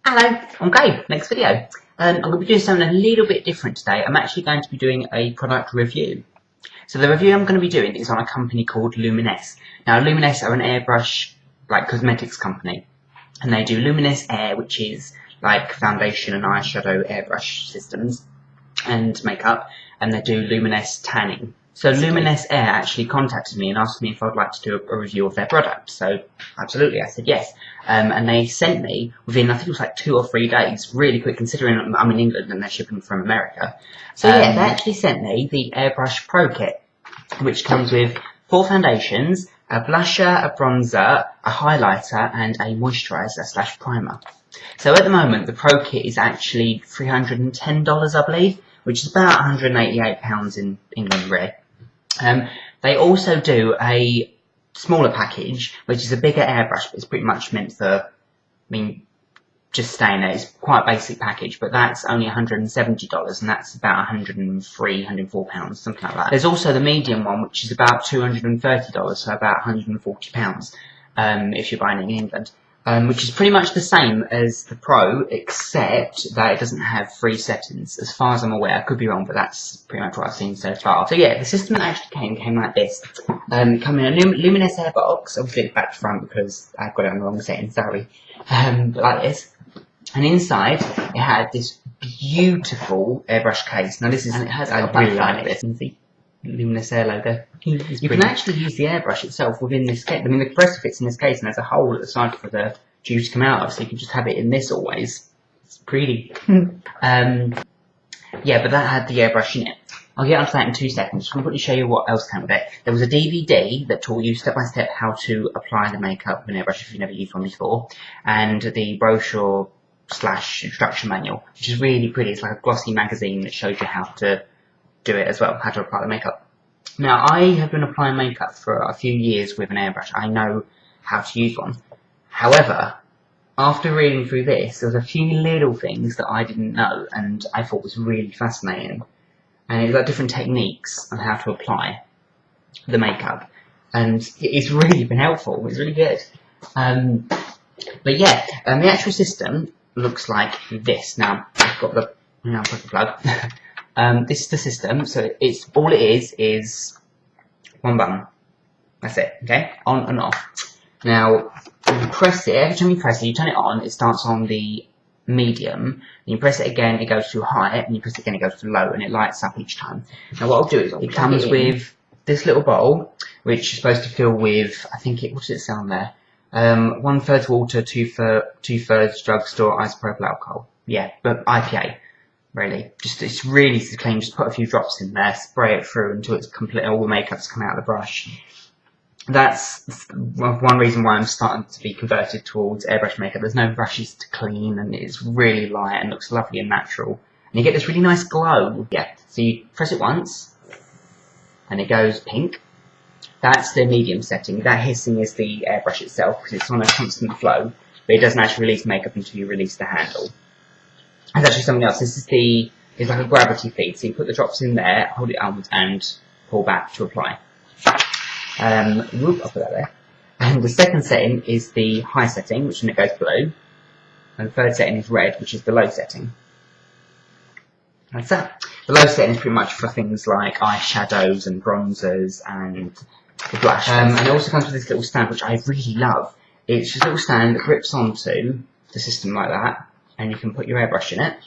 Hello, okay, next video. I'm going to be doing something a little bit different today. I'm actually going to be doing a product review. So the review I'm going to be doing is on a company called Luminess. Now Luminess are an airbrush, cosmetics company. And they do Luminess Air, which is like foundation and eyeshadow airbrush systems and makeup. And they do Luminess Tanning. So Luminess Air actually contacted me and asked me if I'd like to do a review of their product. So absolutely, I said yes. And they sent me within, I think it was like 2 or 3 days, really quick considering I'm in England and they're shipping from America. So yeah, they actually sent me the Airbrush Pro Kit, which comes with 4 foundations, a blusher, a bronzer, a highlighter and a moisturiser / primer. So at the moment the Pro Kit is actually $310 I believe, which is about £188 in England rare. They also do a smaller package, which is a bigger airbrush, but it's pretty much meant for, just staying there. It's quite a basic package, but that's only $170, and that's about £103, £104, something like that. There's also the medium one, which is about $230, so about £140, if you're buying it in England. Which is pretty much the same as the Pro, except that it doesn't have 3 settings, as far as I'm aware. I could be wrong, but that's pretty much what I've seen so far. So yeah, the system that actually came like this. Come in a Luminess Air box, obviously it's back to front because I've got it on the wrong setting, sorry. But like this. And inside, it had this beautiful airbrush case. Now this is, I really like this. Luminous Air logo. You can actually use the airbrush itself within this case. The compressor fits in this case and there's a hole at the side for the juice to come out of, so you can just have it in this always. It's pretty. Yeah, but that had the airbrush in it. I'll get onto that in 2 seconds. I'm going to show you what else came with it. There was a DVD that taught you step by step how to apply the makeup with an airbrush if you've never used one before, and the brochure / instruction manual, which is really pretty. It's like a glossy magazine that shows you how to do it as well, how to apply the makeup. Now, I have been applying makeup for a few years with an airbrush. I know how to use one. However, after reading through this, there was a few little things that I didn't know and I thought was really fascinating. And it's like different techniques on how to apply the makeup. And it's really been helpful. It's really good. But yeah, the actual system looks like this. Now, I've got the, I'll put the plug. This is the system, so it's all it is one button. That's it, okay? On and off. Now, you press it, every time you press it, you turn it on, it starts on the medium, and you press it again, it goes to high, and you press it again, it goes to low, and it lights up each time. Now what I'll do is, it comes with this little bowl, which is supposed to fill with, I think it, what does it say on there? 1/3 water, 2/3 drugstore isopropyl alcohol. Yeah, but IPA. Really, it's really easy to clean. Just put a few drops in there, spray it through until it's complete. All the makeup's come out of the brush. That's one reason why I'm starting to be converted towards airbrush makeup. There's no brushes to clean, and it's really light and looks lovely and natural. And you get this really nice glow. Yeah. So you press it once, and it goes pink. That's the medium setting. That hissing is the airbrush itself because it's on a constant flow, but it doesn't actually release makeup until you release the handle. There's actually something else. This is it's like a gravity feed. So you put the drops in there, hold it on, and pull back to apply. I'll put that there. And the second setting is the high setting, which then it goes blue. And the third setting is red, which is the low setting. That's that. The low setting is pretty much for things like eyeshadows and bronzers and the blush. And it also comes with this little stand, which I really love. It's just a little stand that grips onto the system like that. And you can put your airbrush in it.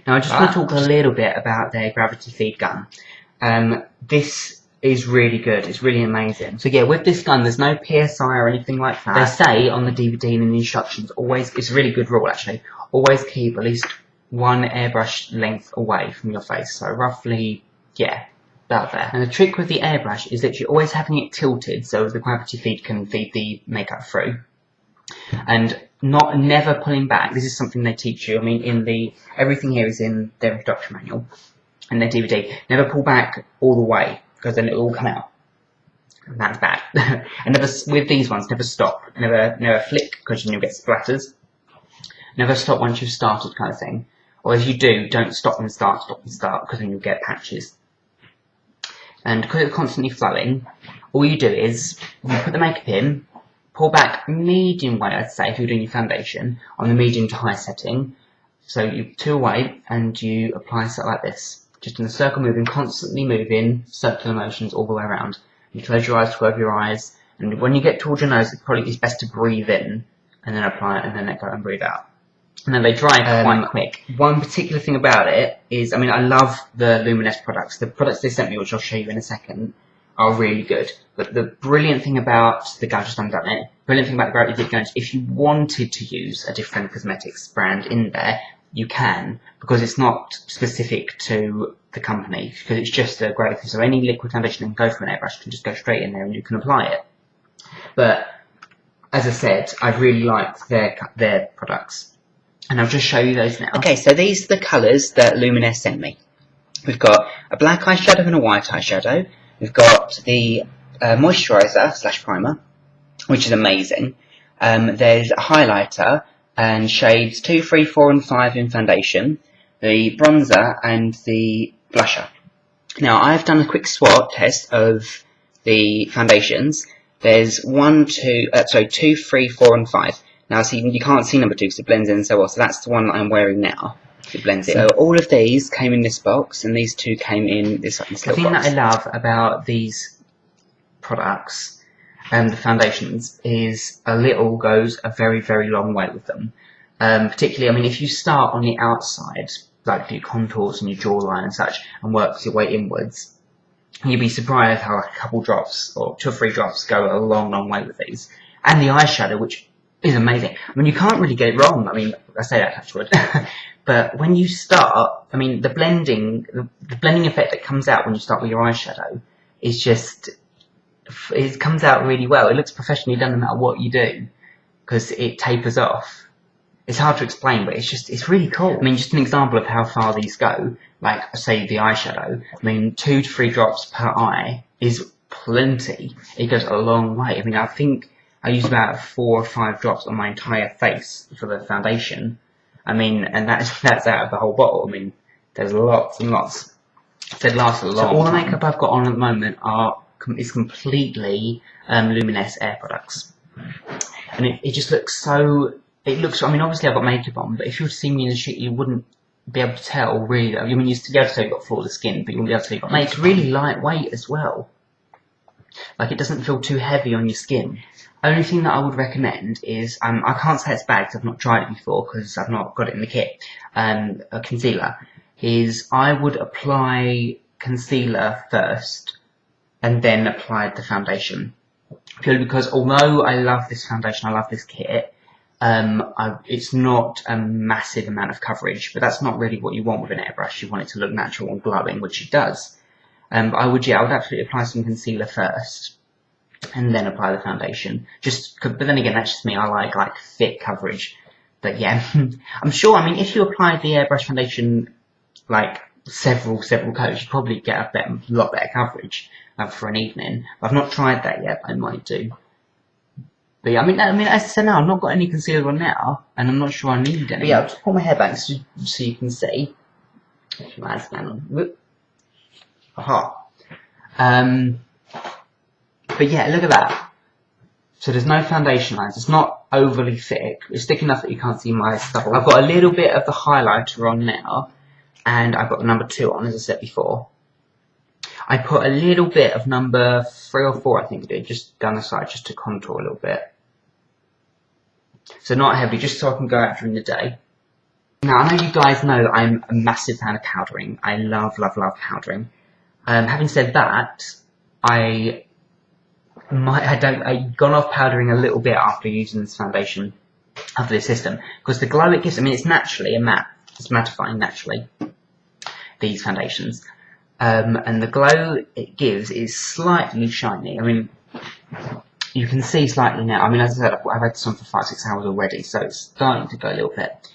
Now I just want to talk a little bit about their gravity feed gun. This is really good, it's really amazing. So yeah, with this gun there's no PSI or anything like that. They say on the DVD and in the instructions, always, it's a really good rule actually, always keep at least 1 airbrush length away from your face. So roughly, yeah, about there. And the trick with the airbrush is that you're always having it tilted so the gravity feed can feed the makeup through. And never pulling back. This is something they teach you. Everything here is in their instruction manual and their DVD. Never pull back all the way because then it will all come out. And that's bad. And with these ones, never stop. Never flick because then you'll get splatters. Never stop once you've started, kind of thing. Or as you do, don't stop and start because then you'll get patches. And because it's constantly flowing, all you do is you put the makeup in. pull back medium weight, I'd say, if you're doing your foundation, on the medium to high setting. So you 2 away, and you apply something like this. Just in a circle moving, constantly moving, circular motions all the way around. You close your eyes to go over your eyes, and when you get towards your nose, it probably is best to breathe in, and then apply it, and then let go and breathe out. And then they dry quite quick. One particular thing about it is, I mean, I love the Luminess products. The products they sent me, which I'll show you in a second, are really good. But the brilliant thing about the Gouge done it, brilliant thing about the Gravity Gouge, if you wanted to use a different cosmetics brand in there, you can, because it's not specific to the company, because it's just a Gravity. So any liquid foundation that can go from an airbrush can just go straight in there and you can apply it. But as I said, I really like their products. And I'll just show you those now. Okay, so these are the colours that Luminess sent me. We've got a black eyeshadow and a white eyeshadow. We've got the moisturiser / primer, which is amazing. There's a highlighter and shades 2, 3, 4 and 5 in foundation, the bronzer and the blusher. Now I've done a quick swatch test of the foundations. There's 2, 3, 4 and 5. Now see, you can't see number 2 because it blends in so well, so that's the one that I'm wearing now. It blends in. So all of these came in this box, and these 2 came in this little box. The thing that I love about these products and the foundations is a little goes a very, very long way with them. Particularly, I mean, if you start on the outside, like your contours and your jawline and such, and work your way inwards, you'd be surprised how like a couple drops, or 2 or 3 drops, go a long, long way with these. And the eyeshadow, which is amazing. I mean, you can't really get it wrong. I mean, I say that, touch wood. But when you start, I mean, the blending effect that comes out when you start with your eyeshadow is just, it comes out really well. It looks professionally done no matter what you do, because it tapers off. It's hard to explain, but it's really cool. I mean, just an example of how far these go, like, say, the eyeshadow, I mean, 2 to 3 drops per eye is plenty. It goes a long way. I mean, I think I used about 4 or 5 drops on my entire face for the foundation. I mean, and that's out of the whole bottle. I mean, there's lots and lots. It lasts a long time. So all the makeup I've got on at the moment is completely Luminess Air products. And it just looks so, I mean, obviously I've got makeup on, but if you were to see me in the street, you wouldn't be able to tell, really. I mean, you'd be able to tell you've got flawless skin, but you wouldn't be able to tell you've got makeup. It's really lightweight as well. Like, it doesn't feel too heavy on your skin. Only thing that I would recommend is, I can't say it's bad because I've not tried it before because I've not got it in the kit, a concealer, is I would apply concealer first and then apply the foundation. Purely because although I love this foundation, I love this kit, it's not a massive amount of coverage, but that's not really what you want with an airbrush. You want it to look natural and glowing, which it does. But I would absolutely apply some concealer first and then apply the foundation. But then again, that's just me. I like thick coverage. But yeah, I'm sure. I mean, if you applied the airbrush foundation like several coats, you'd probably get a lot better coverage for an evening. I've not tried that yet, but I might do. But yeah, I mean, as I said, now I've not got any concealer on now, and I'm not sure I need any. But yeah, I'll just pull my hair back so you can see. Put my eyes down on. Aha. But yeah, look at that. So there's no foundation lines. It's not overly thick. It's thick enough that you can't see my stubble. I've got a little bit of the highlighter on now, and I've got the number 2 on, as I said before. I put a little bit of number 3 or 4, I think I did, just down the side, just to contour a little bit. So not heavy, just so I can go out during the day. Now, I know you guys know that I'm a massive fan of powdering. I love, love, love powdering. Having said that, I've gone off powdering a little bit after using this foundation, after this system, because the glow it gives, I mean, it's naturally a matte, it's mattifying naturally, these foundations, and the glow it gives is slightly shiny. I mean, you can see slightly now. I mean, as I said, I've had this on for 5-6 hours already, so it's starting to go a little bit.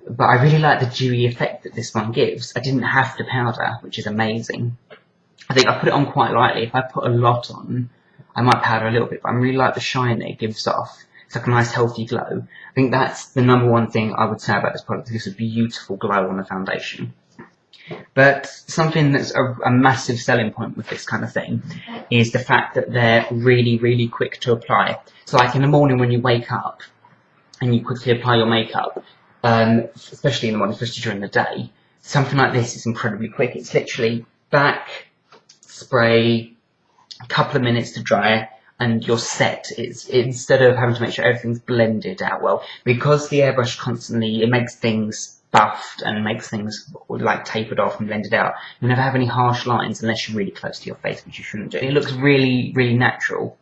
But I really like the dewy effect that this one gives. I didn't have to powder, which is amazing. I think I put it on quite lightly. If I put a lot on, I might powder a little bit, but I really like the shine it gives off. It's like a nice healthy glow. I think that's the number 1 thing I would say about this product. It gives a beautiful glow on the foundation. But something that's a massive selling point with this kind of thing is the fact that they're really, really quick to apply. So like in the morning when you wake up and you quickly apply your makeup, especially in the morning, especially during the day, something like this is incredibly quick. It's literally back, spray, a couple of minutes to dry, and you're set. It's instead of having to make sure everything's blended out well, because the airbrush constantly, it makes things buffed and makes things like tapered off and blended out. You never have any harsh lines unless you're really close to your face, which you shouldn't do. It looks really, really natural,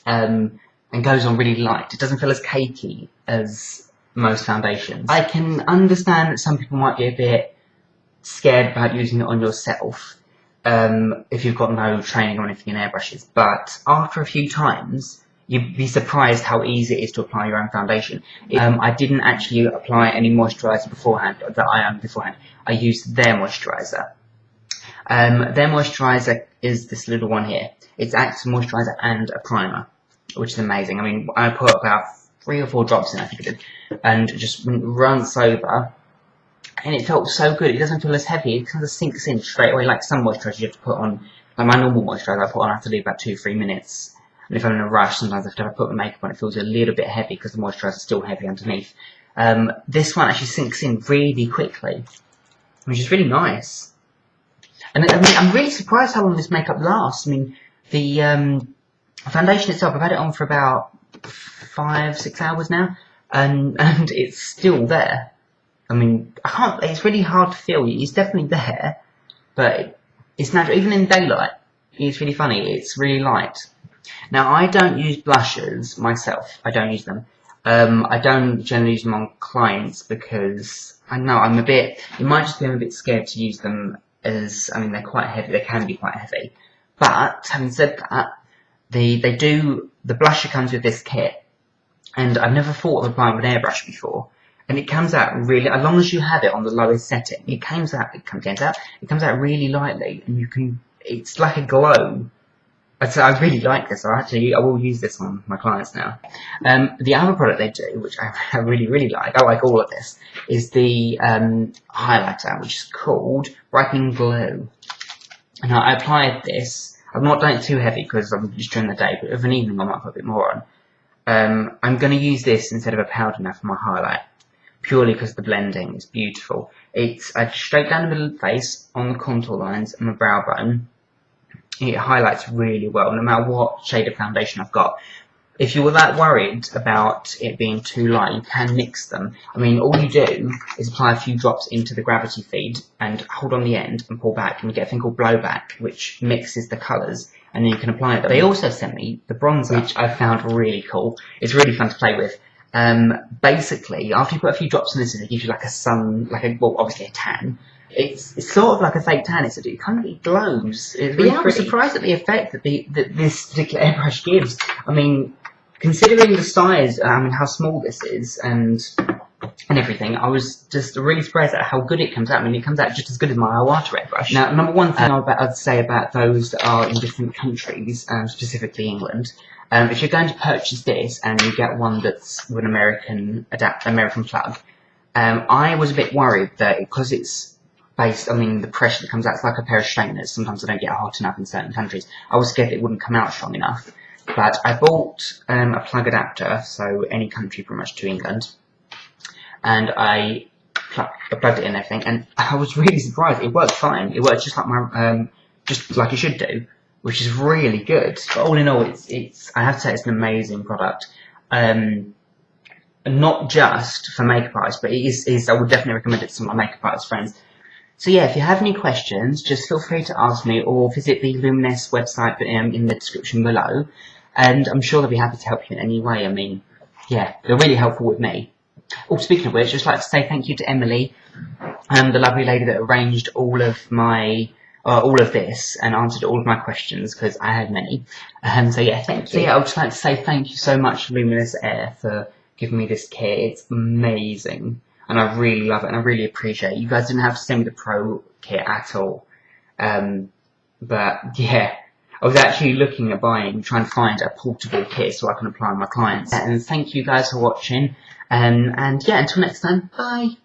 and goes on really light. It doesn't feel as cakey as most foundations. I can understand that some people might be a bit scared about using it on yourself, if you've got no training or anything in airbrushes, but after a few times, you'd be surprised how easy it is to apply your own foundation. I didn't actually apply any moisturiser beforehand, I used their moisturiser. Their moisturiser is this little one here. It acts as a moisturiser and a primer, which is amazing. I mean, I put about 3 or 4 drops in, I think I did, and just rinse over, and it felt so good. It doesn't feel as heavy, it kind of sinks in straight away. Like some moisturiser you have to put on, like my normal moisturiser I put on, I have to leave about 2-3 minutes. And if I'm in a rush, sometimes I have to put my makeup on, it feels a little bit heavy because the moisturiser is still heavy underneath. This one actually sinks in really quickly, which is really nice. And I mean, I'm really surprised how long this makeup lasts. I mean, the foundation itself, I've had it on for about 5-6 hours now, and it's still there. I mean, it's really hard to feel. It's definitely there, but it's natural. Even in daylight, it's really funny. It's really light. Now, I don't use blushes myself. I don't use them. I don't generally use them on clients because I know I'm a bit. It might just be I'm a bit scared to use them as. I mean, they're quite heavy. They can be quite heavy. But having said that, the blusher comes with this kit, and I've never thought of applying with an airbrush before. And it comes out really, as long as you have it on the lowest setting, it comes out really lightly, and you can, it's like a glow. I really like this. I will use this on my clients now. The other product they do, which I really, really like, I like all of this, is the highlighter, which is called Brightening Glue. And I applied this. I've not done it too heavy because I'm just during the day, but of an evening I might put a bit more on. I'm going to use this instead of a powder now for my highlight, purely because the blending is beautiful. It's straight down the middle of the face, on the contour lines and the brow bone. It highlights really well, no matter what shade of foundation I've got. If you were that worried about it being too light, you can mix them. I mean, all you do is apply a few drops into the gravity feed and hold on the end and pull back, and you get a thing called blowback, which mixes the colours, and then you can apply them. They also sent me the bronzer, which I found really cool. It's really fun to play with. Basically, after you put a few drops in this, it gives you like a sun, well, obviously a tan. It's sort of like a fake tan. It kind of glows. It's really I was surprised at the effect that this particular airbrush gives. I mean, considering the size, how small this is, and everything, I was just really surprised at how good it comes out. I mean, it comes out just as good as my Iwata airbrush. Now, number one thing I'd say about those that are in different countries, specifically England, if you're going to purchase this and you get one that's with an American plug, I was a bit worried that because it's based, the pressure that comes out, it's like a pair of straighteners. Sometimes I don't get hot enough in certain countries. I was scared it wouldn't come out strong enough. But I bought a plug adapter, so any country pretty much to England, and I plugged it in and everything, and I was really surprised. It worked fine. It works just like just like it should do, which is really good. But all in all, it's I have to say it's an amazing product. Not just for makeup artists, but I would definitely recommend it to some of my makeup artist friends. So yeah, if you have any questions, just feel free to ask me, or visit the Luminess website in the description below, and I'm sure they'll be happy to help you in any way. I mean, yeah, they're really helpful with me. Oh, speaking of which, I'd just like to say thank you to Emily, the lovely lady that arranged all of this and answered all of my questions, because I had many. So yeah, thank you. So yeah, I would just like to say thank you so much to Luminess Air for giving me this kit. It's amazing. And I really love it, and I really appreciate it. You guys didn't have to send me the Pro kit at all. But yeah, I was actually looking at trying to find a portable kit so I can apply on my clients. And thank you guys for watching. And yeah, until next time, bye.